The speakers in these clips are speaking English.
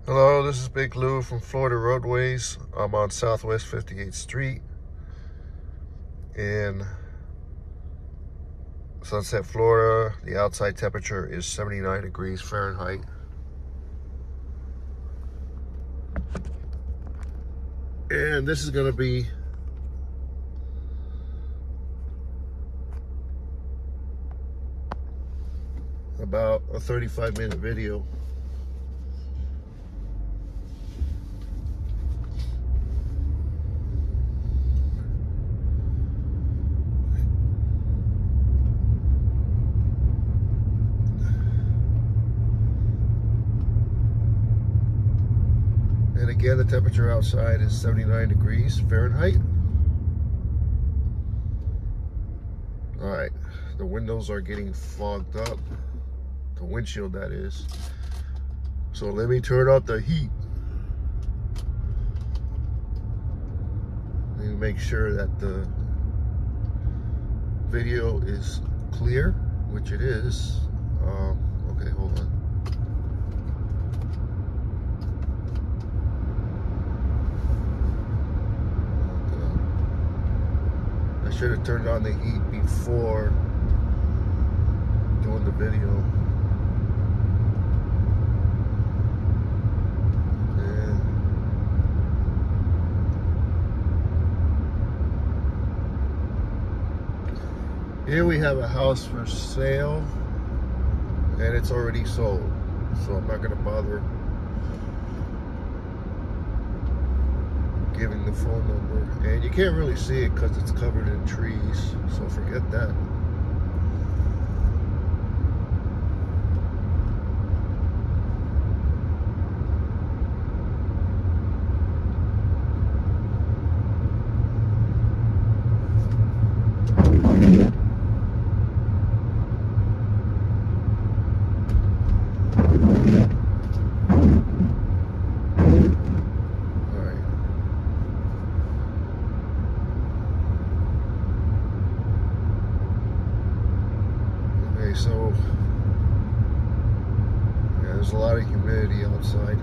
Hello, this is Big Lou from Florida Roadways. I'm on Southwest 58th Street in Sunset, Florida. The outside temperature is 79 degrees Fahrenheit. And this is going to be about a 35-minute video. And again, the temperature outside is 79 degrees Fahrenheit. All right, the windows are getting fogged up. The windshield, that is. So let me turn up the heat. And make sure that the video is clear, which it is. Okay, hold on. I should have turned on the heat before doing the video. Here we have a house for sale, and it's already sold, so I'm not going to bother giving the phone number. And you can't really see it because it's covered in trees, so forget that. So yeah, there's a lot of humidity outside.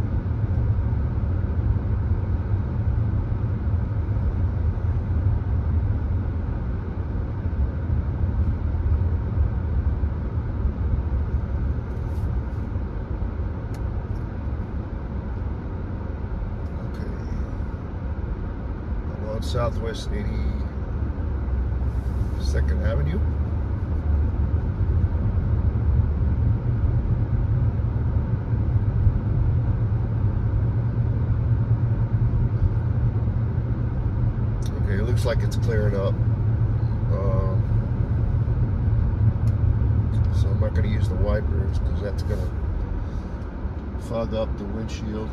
Okay, I'm on Southwest 82nd Avenue. It looks like it's clearing up, so I'm not going to use the wipers because that's going to fog up the windshield.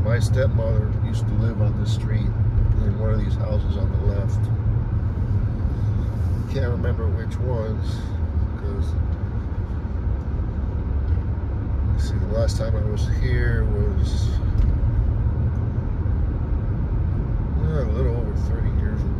My stepmother used to live on this street in one of these houses on the left. Can't remember which ones, because see, the last time I was here was a little over 30 years ago.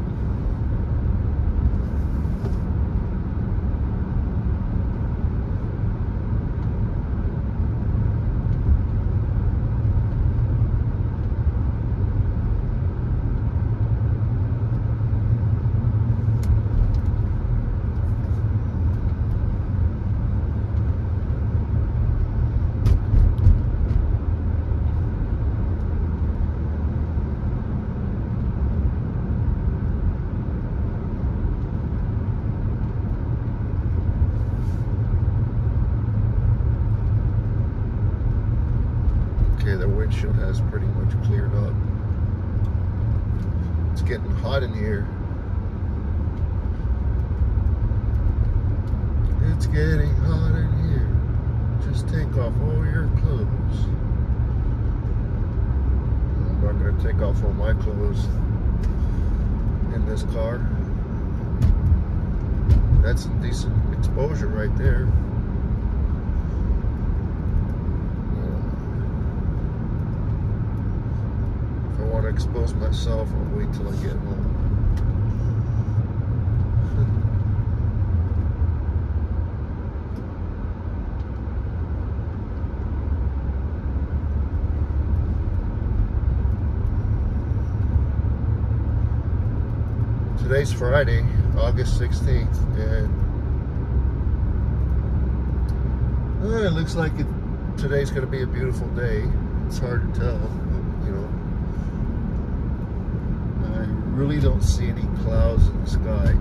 The windshield has pretty much cleared up. It's getting hot in here. It's getting hot in here. Just take off all your clothes. I'm not going to take off all my clothes in this car. That's a decent exposure right there. If I want to expose myself, I'll wait till I get home. Today's Friday, August 16th, and it looks like today's going to be a beautiful day. It's hard to tell, you know. I really don't see any clouds in the sky.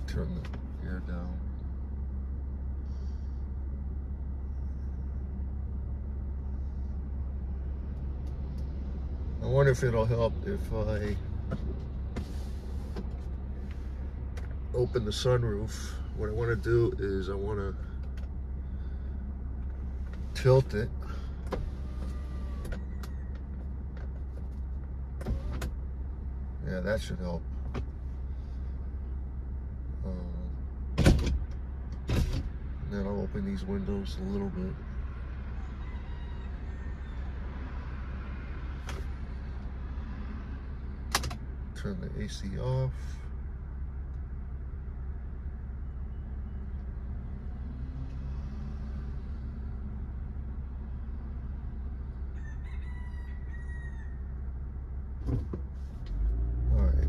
Turn the air down. I wonder if it'll help if I open the sunroof. What I want to do is I want to tilt it. Yeah, that should help. Then I'll open these windows a little bit. Turn the AC off. All right.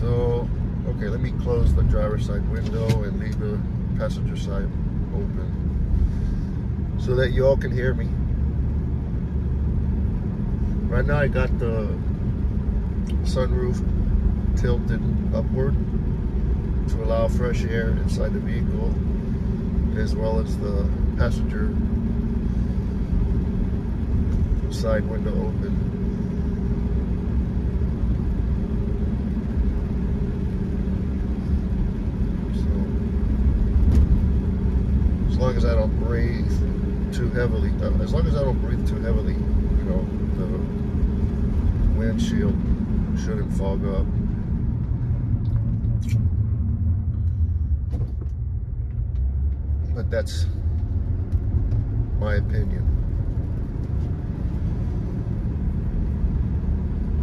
So, okay, let me close the driver's side window and leave the passenger side open so that you all can hear me. Right now I got the sunroof tilted upward to allow fresh air inside the vehicle, as well as the passenger side window open. As long as I don't breathe too heavily, you know, the windshield shouldn't fog up. But that's my opinion.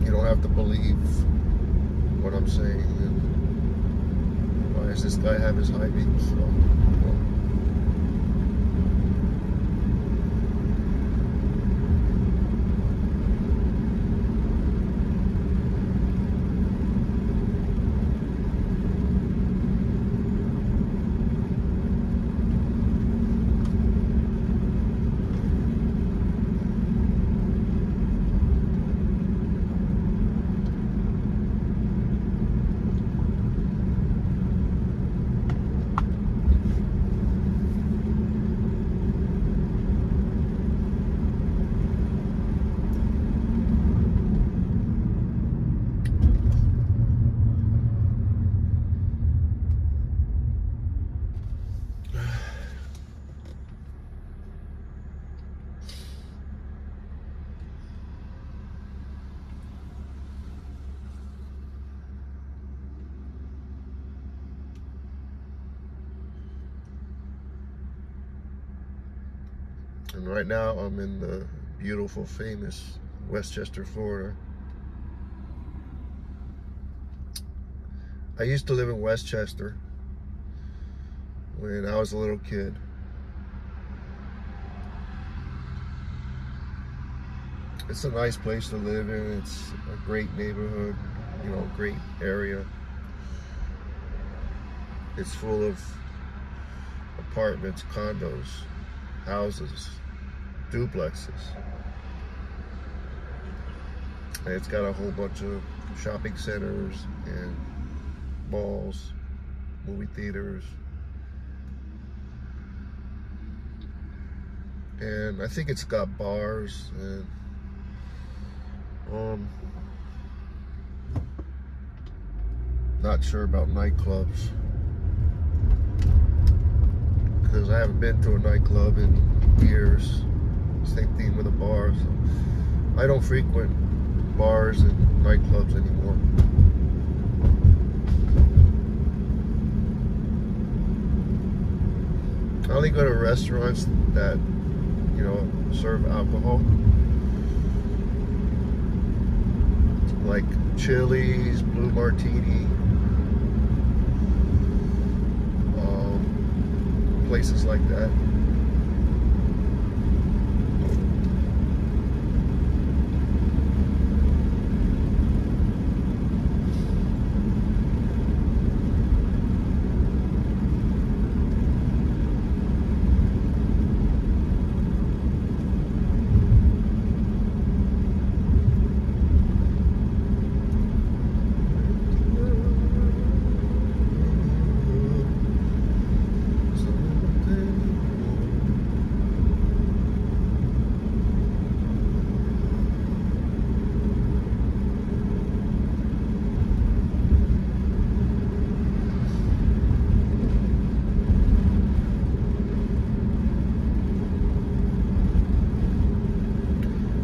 You don't have to believe what I'm saying. And why does this guy have his high beams? So, well, and right now I'm in the beautiful, famous Westchester, Florida. I used to live in Westchester when I was a little kid. It's a nice place to live in. It's a great neighborhood, you know, great area. It's full of apartments, condos, houses, duplexes. And it's got a whole bunch of shopping centers and malls, movie theaters. And I think it's got bars and not sure about nightclubs, because I haven't been to a nightclub in years. Same thing with a bar. So I don't frequent bars and nightclubs anymore. I only go to restaurants that, you know, serve alcohol, like Chili's, Blue Martini, places like that.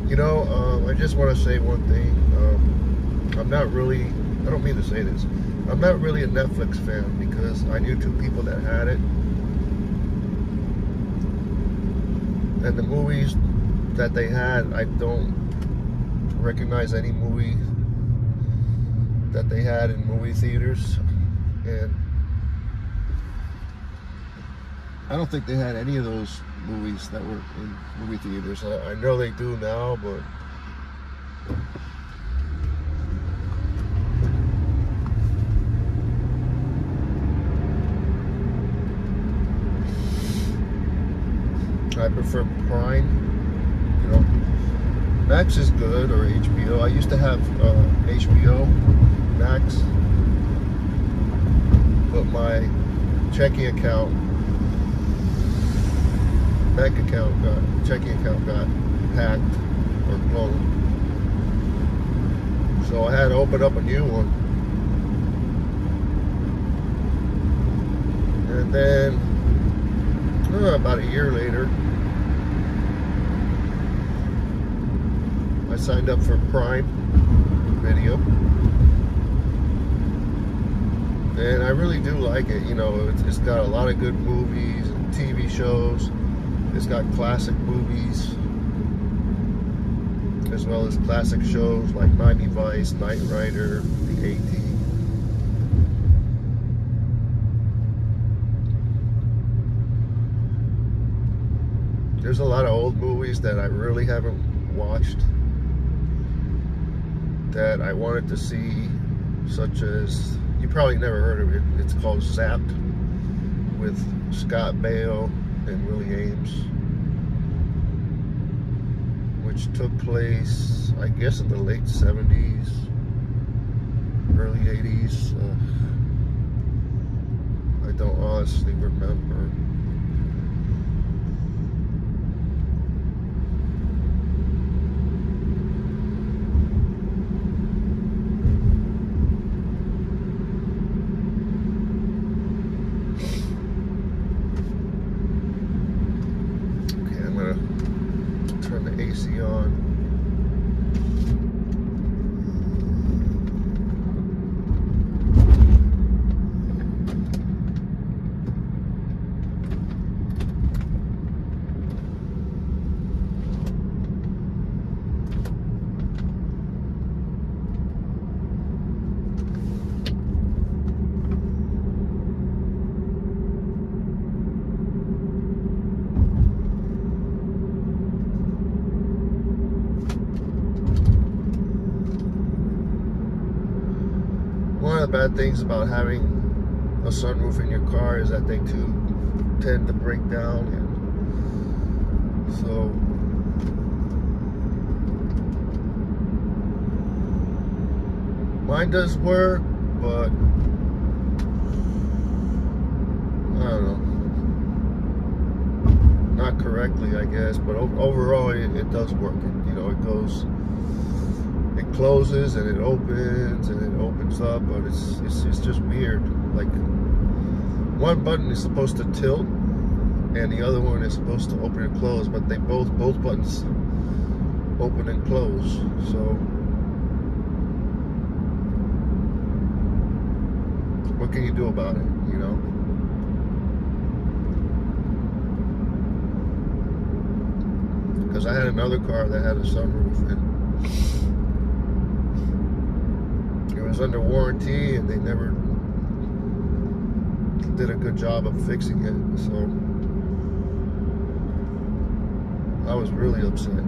You know, I just want to say one thing. I'm not really, I don't mean to say this, I'm not really a Netflix fan, because I knew two people that had it. And the movies that they had, I don't recognize any movie that they had in movie theaters. And I don't think they had any of those movies that were in movie theaters. I know they do now, but I prefer Prime. You know, Max is good, or HBO. I used to have HBO Max, but my checking account, checking account got hacked or cloned, so I had to open up a new one. And then about a year later, I signed up for Prime Video, and I really do like it. You know, it's got a lot of good movies and TV shows. It's got classic movies, as well as classic shows like Miami Vice, Knight Rider, The A-Team. There's a lot of old movies that I really haven't watched that I wanted to see, such as, you probably never heard of it, it's called Zapped, with Scott Baio and Willie Ames, which took place, I guess, in the late 70s, early 80s. I don't honestly remember. AC on. One of the bad things about having a sunroof in your car is that they tube. tend to break down, and so mine does work, but I don't know, not correctly, I guess, but overall it does work. You know, it closes and it opens and it opens up, but it's just weird. Like, one button is supposed to tilt and the other one is supposed to open and close, but they both buttons open and close. So what can you do about it, you know? Because I had another car that had a sunroof, and it was under warranty, and they never did a good job of fixing it. So I was really upset.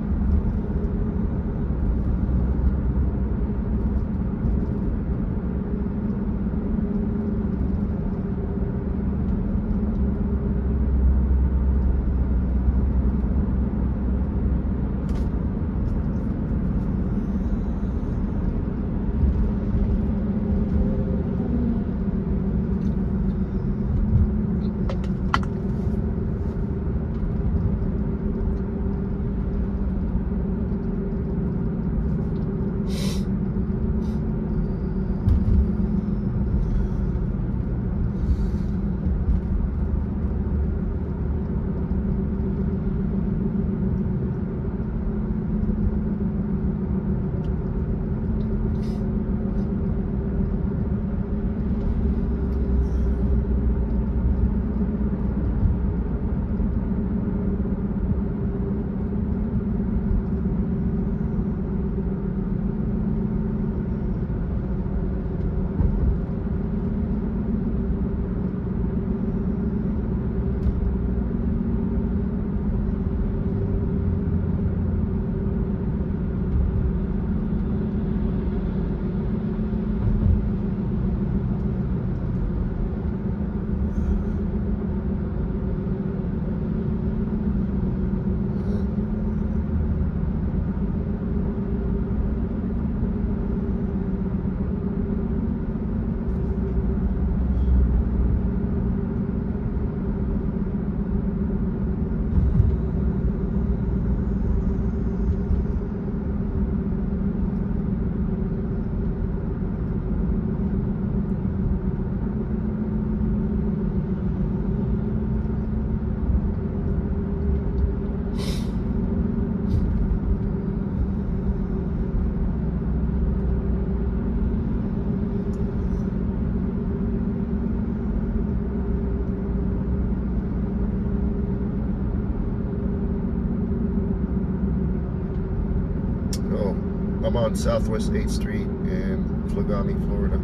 I'm on Southwest 8th Street in Flagami, Florida.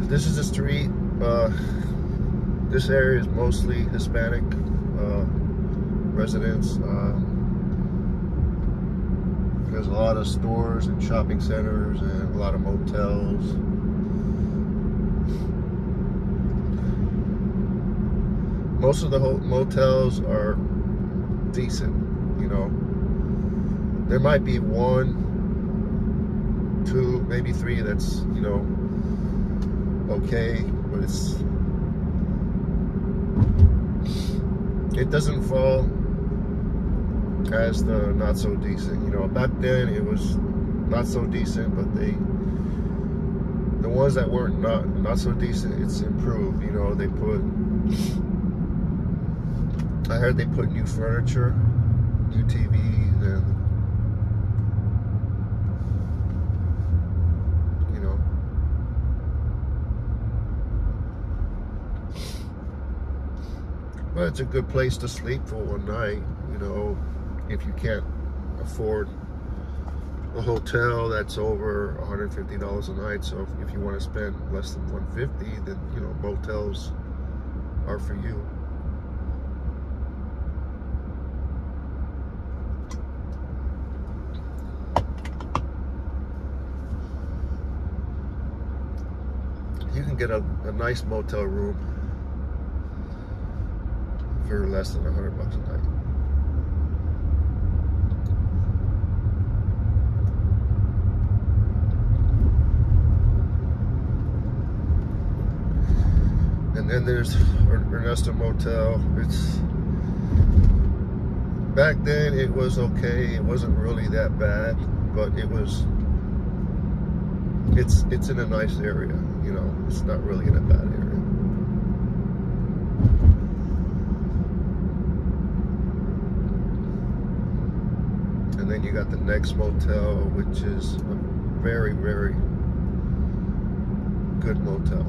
This is the street. This area is mostly Hispanic residents. There's a lot of stores and shopping centers and a lot of motels. Most of the motels are decent, you know. There might be 1, 2, maybe 3 that's, you know, okay, but it doesn't fall as the not so decent. You know, back then it was not so decent, but the ones that weren't not so decent, it's improved. You know, I heard they put new furniture, new TVs, and you know, but it's a good place to sleep for one night, you know, if you can't afford a hotel that's over $150 a night. So if you want to spend less than $150, then, you know, motels are for you. You can can get a nice motel room for less than $100 a night. And then there's Ernesto Motel. It's back then it was okay. It wasn't really that bad, but it's in a nice area. You know, it's not really in a bad area. And then you got the next motel, which is a very, very good motel.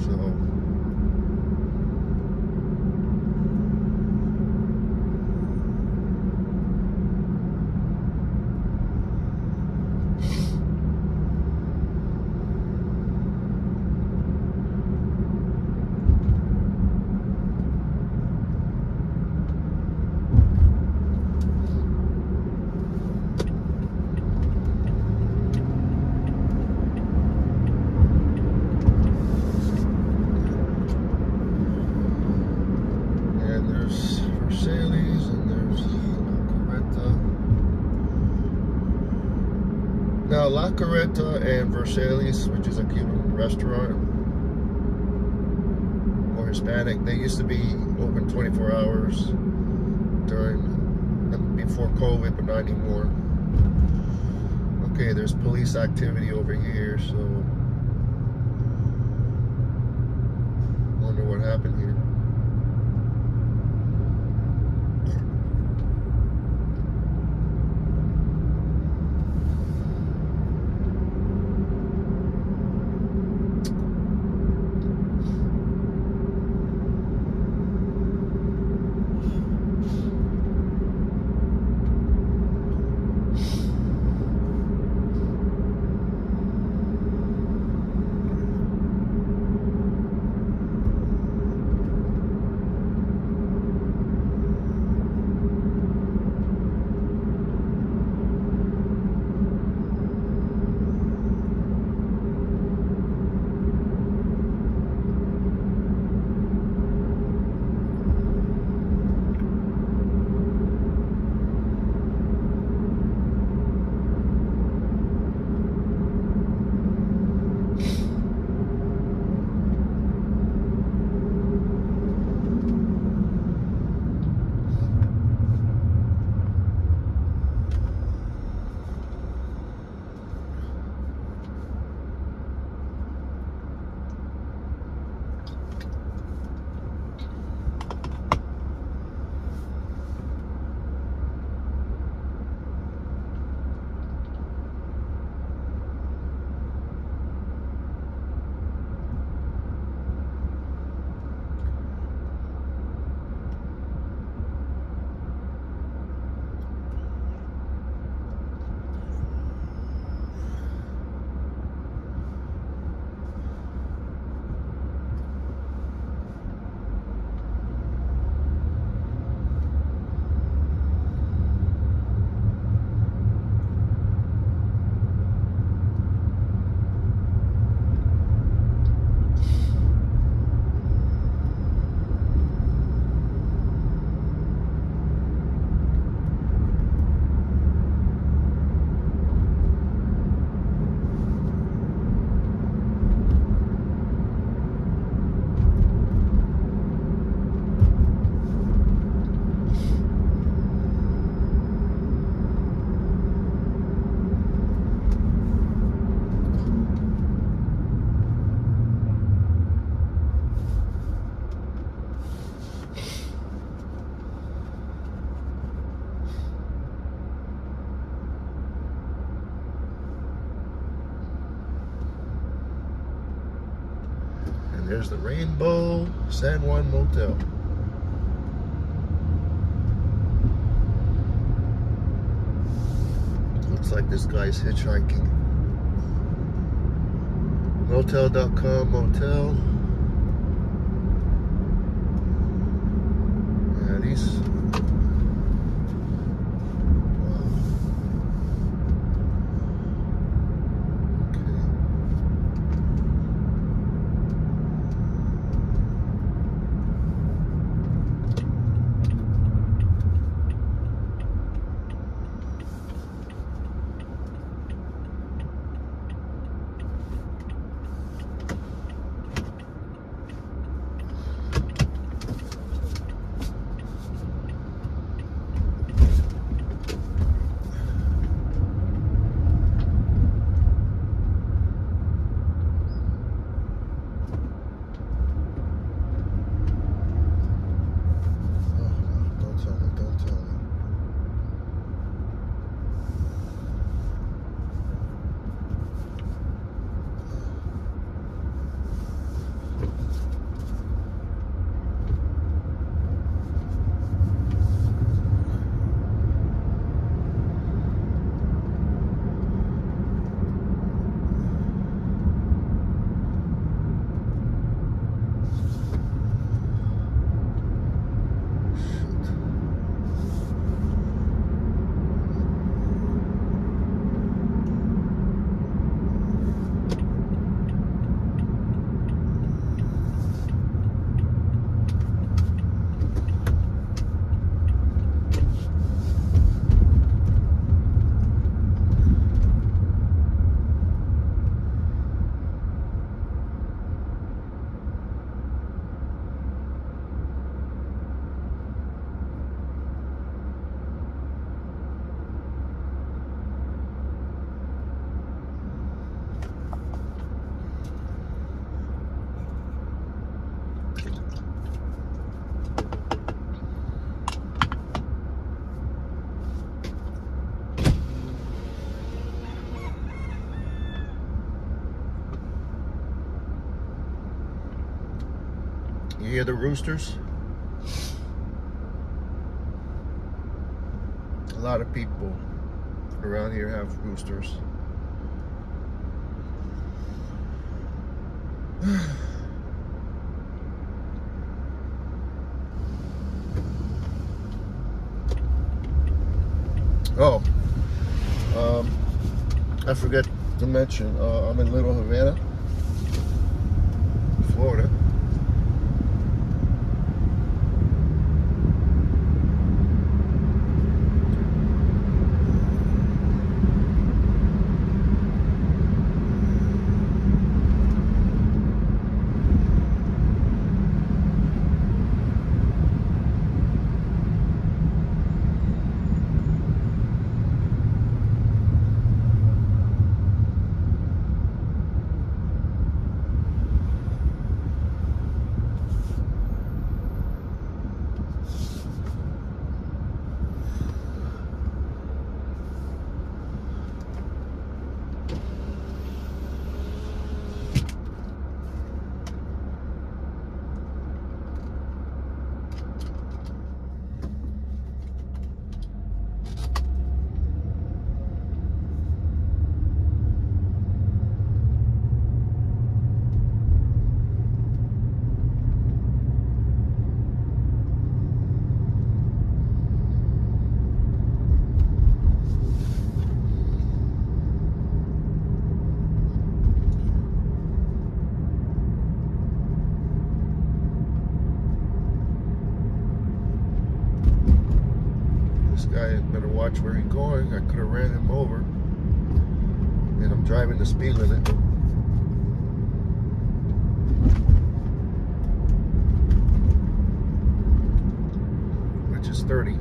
So now, La Carreta and Versailles, which is a Cuban restaurant, or Hispanic, they used to be open 24 hours before COVID, but not anymore. Okay, there's police activity over here, so wonder what happened here. There's the Rainbow San Juan Motel. Looks like this guy's hitchhiking. Motel.com motel. Yeah, these. Wow. You hear the roosters? A lot of people around here have roosters. Oh, I forgot to mention, I'm in Little Havana, Florida. Guy better watch where he's going. I could have ran him over, and I'm driving the speed limit, which is 30.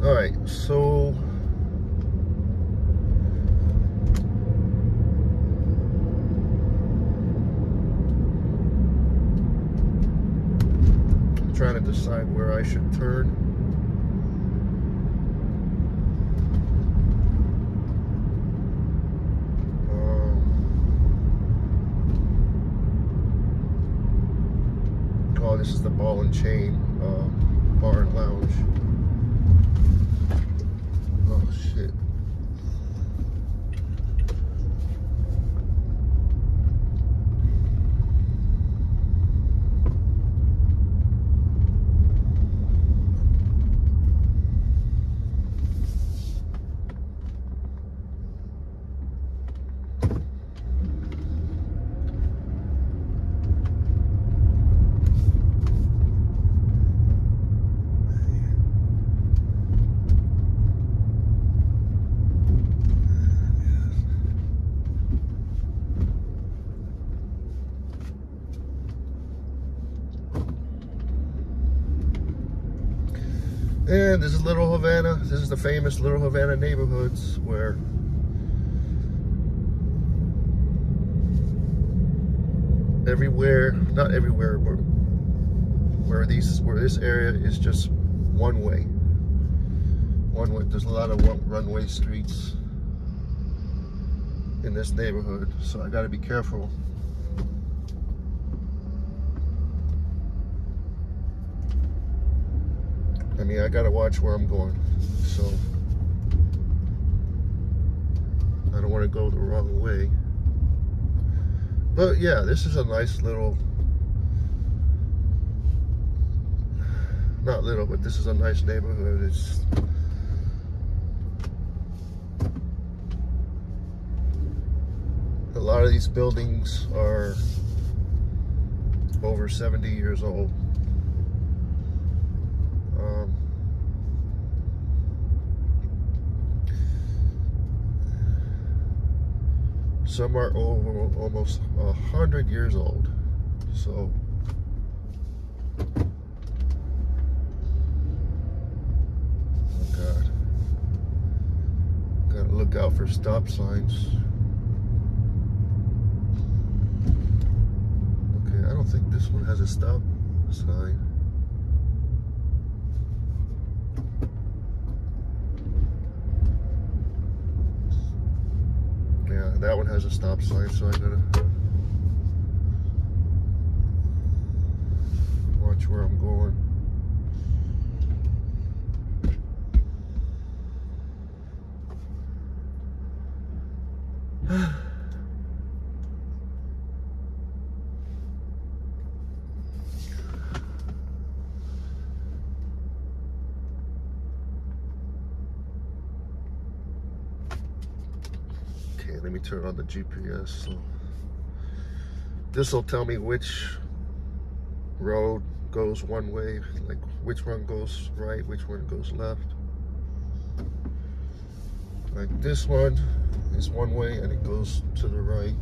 All right, so I'm trying to decide where I should turn. Oh, this is the Ball and Chain Bar and Lounge. Oh shit. And this is Little Havana. This is the famous Little Havana neighborhoods where everywhere, not everywhere, but where this area is just one way. One way. There's a lot of runway streets in this neighborhood, so I got to be careful. I mean, I gotta watch where I'm going, so I don't want to go the wrong way. But yeah, this is a nice little not little, but this is a nice neighborhood. It's a lot of these buildings are over 70 years old. Some are over almost 100 years old. So oh God, gotta look out for stop signs. Okay, I don't think this one has a stop sign. Yeah, that one has a stop sign, so I gotta watch where I'm going. Okay, let me turn on the GPS. So this will tell me which road goes one way, like which one goes right, which one goes left. Like this one is one way and it goes to the right.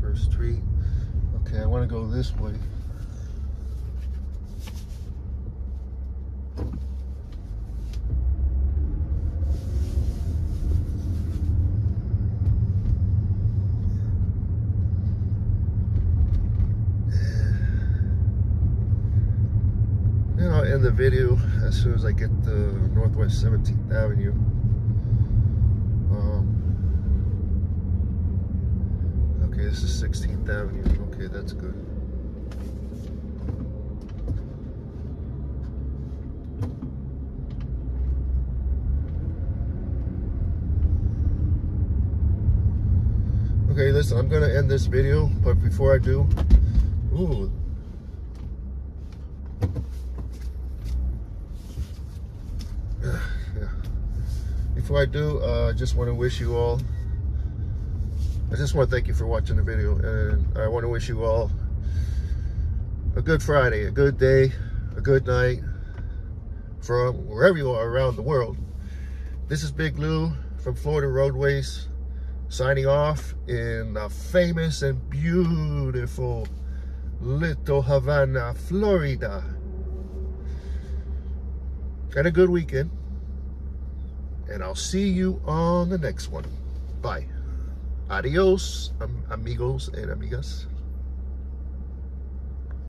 First Street. Okay, I want to go this way. Then I'll end the video as soon as I get to Northwest 17th Avenue. Okay, this is 16th Avenue. Okay, that's good. Okay, listen, I'm gonna end this video, but before I do, ooh. Yeah. Before I do, I just want to wish you all, I just want to thank you for watching the video, and I want to wish you all a good Friday, a good day, a good night from wherever you are around the world. This is Big Lou from Florida Roadways, signing off in the famous and beautiful Little Havana, Florida. And a good weekend, and I'll see you on the next one. Bye. Adios, amigos and amigas.